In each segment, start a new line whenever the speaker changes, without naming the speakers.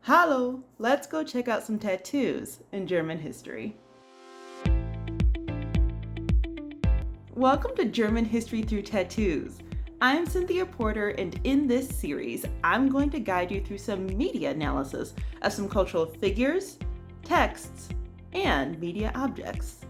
Hallo, let's go check out some tattoos in German history. Welcome to German History Through Tattoos. I'm Cynthia Porter, and in this series, I'm going to guide you through some media analysis of some cultural figures, texts, and media objects.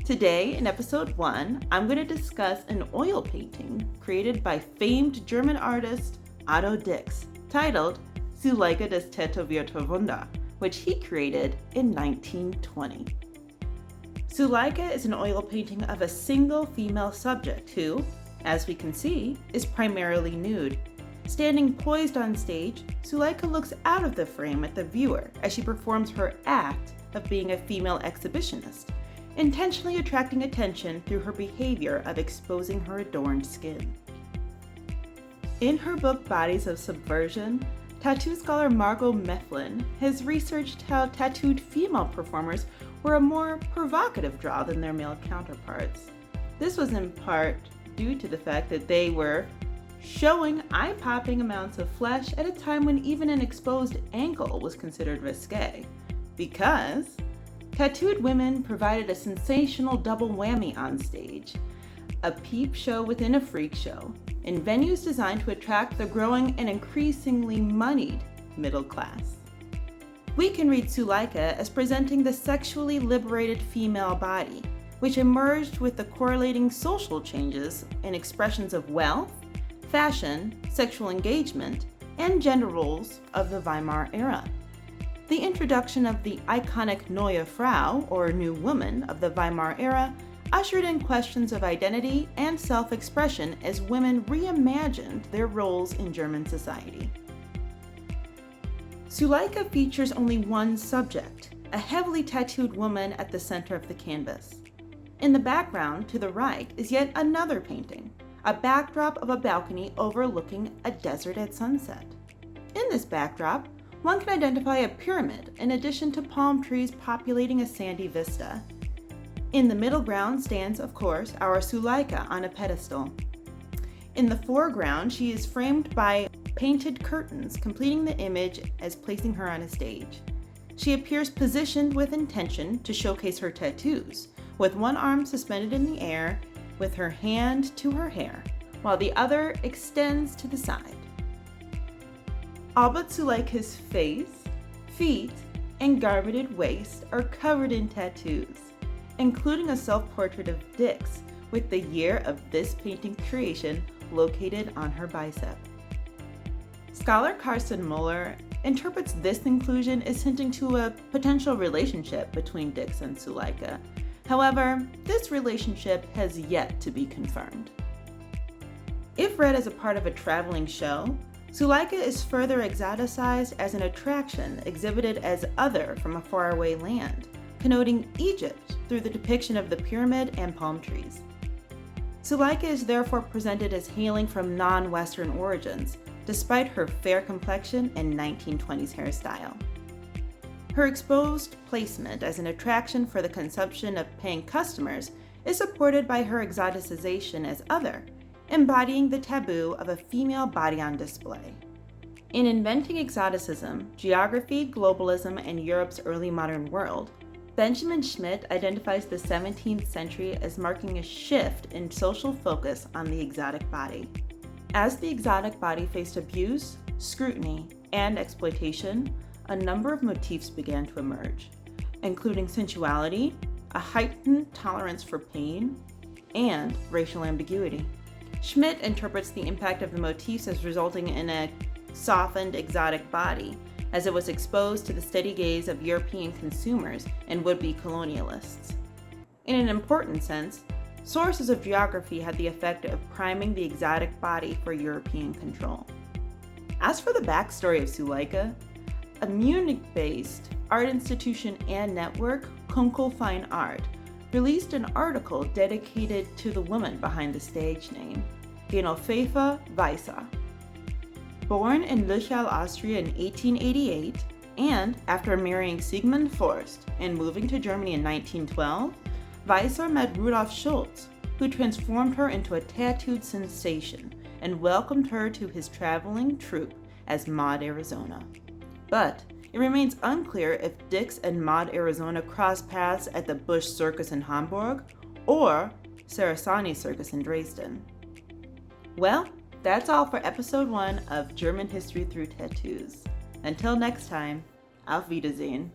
Today, in episode 1, I'm going to discuss an oil painting created by famed German artist Otto Dix, titled Suleika das tätowierte Wunder, which he created in 1920. Suleika is an oil painting of a single female subject who, as we can see, is primarily nude. Standing poised on stage, Suleika looks out of the frame at the viewer as she performs her act of being a female exhibitionist, intentionally attracting attention through her behavior of exposing her adorned skin. In her book Bodies of Subversion, tattoo scholar Margot Mifflin has researched how tattooed female performers were a more provocative draw than their male counterparts. This was in part due to the fact that they were showing eye-popping amounts of flesh at a time when even an exposed ankle was considered risque, because tattooed women provided a sensational double whammy on stage, a peep show within a freak show, in venues designed to attract the growing and increasingly moneyed middle class. We can read Suleika as presenting the sexually liberated female body, which emerged with the correlating social changes and expressions of wealth, fashion, sexual engagement, and gender roles of the Weimar era. The introduction of the iconic Neue Frau, or New Woman, of the Weimar era ushered in questions of identity and self-expression as women reimagined their roles in German society. Suleika features only one subject, a heavily tattooed woman at the center of the canvas. In the background, to the right, is yet another painting, a backdrop of a balcony overlooking a desert at sunset. In this backdrop, one can identify a pyramid in addition to palm trees populating a sandy vista. In the middle ground stands, of course, our Suleika on a pedestal. In the foreground, she is framed by painted curtains, completing the image as placing her on a stage. She appears positioned with intention to showcase her tattoos, with one arm suspended in the air, with her hand to her hair, while the other extends to the side. All but Suleika's face, feet, and garmented waist are covered in tattoos, including a self-portrait of Dix with the year of this painting creation located on her bicep. Scholar Carsten Muller interprets this inclusion as hinting to a potential relationship between Dix and Suleika. However, this relationship has yet to be confirmed. If read as a part of a traveling show, Suleika is further exoticized as an attraction exhibited as other from a faraway land, connoting Egypt through the depiction of the pyramid and palm trees. Suleika is therefore presented as hailing from non-Western origins, despite her fair complexion and 1920s hairstyle. Her exposed placement as an attraction for the consumption of paying customers is supported by her exoticization as other, embodying the taboo of a female body on display. In Inventing Exoticism, Geography, Globalism, and Europe's Early Modern World, Benjamin Schmidt identifies the 17th century as marking a shift in social focus on the exotic body. As the exotic body faced abuse, scrutiny, and exploitation, a number of motifs began to emerge, including sensuality, a heightened tolerance for pain, and racial ambiguity. Schmidt interprets the impact of the motifs as resulting in a softened exotic body, as it was exposed to the steady gaze of European consumers and would-be colonialists. In an important sense, sources of geography had the effect of priming the exotic body for European control. As for the backstory of Suleika, a Munich-based art institution and network, Kunkel Fine Art, released an article dedicated to the woman behind the stage name, Genoveva Weiser. Born in Lüchow, Austria in 1888, and after marrying Sigmund Forst and moving to Germany in 1912, Weiser met Rudolf Schulz, who transformed her into a tattooed sensation and welcomed her to his traveling troupe as Maud Arizona. But it remains unclear if Dix and Maud Arizona crossed paths at the Busch Circus in Hamburg or Sarasani Circus in Dresden. Well, that's all for episode 1 of German History Through Tattoos. Until next time, auf Wiedersehen.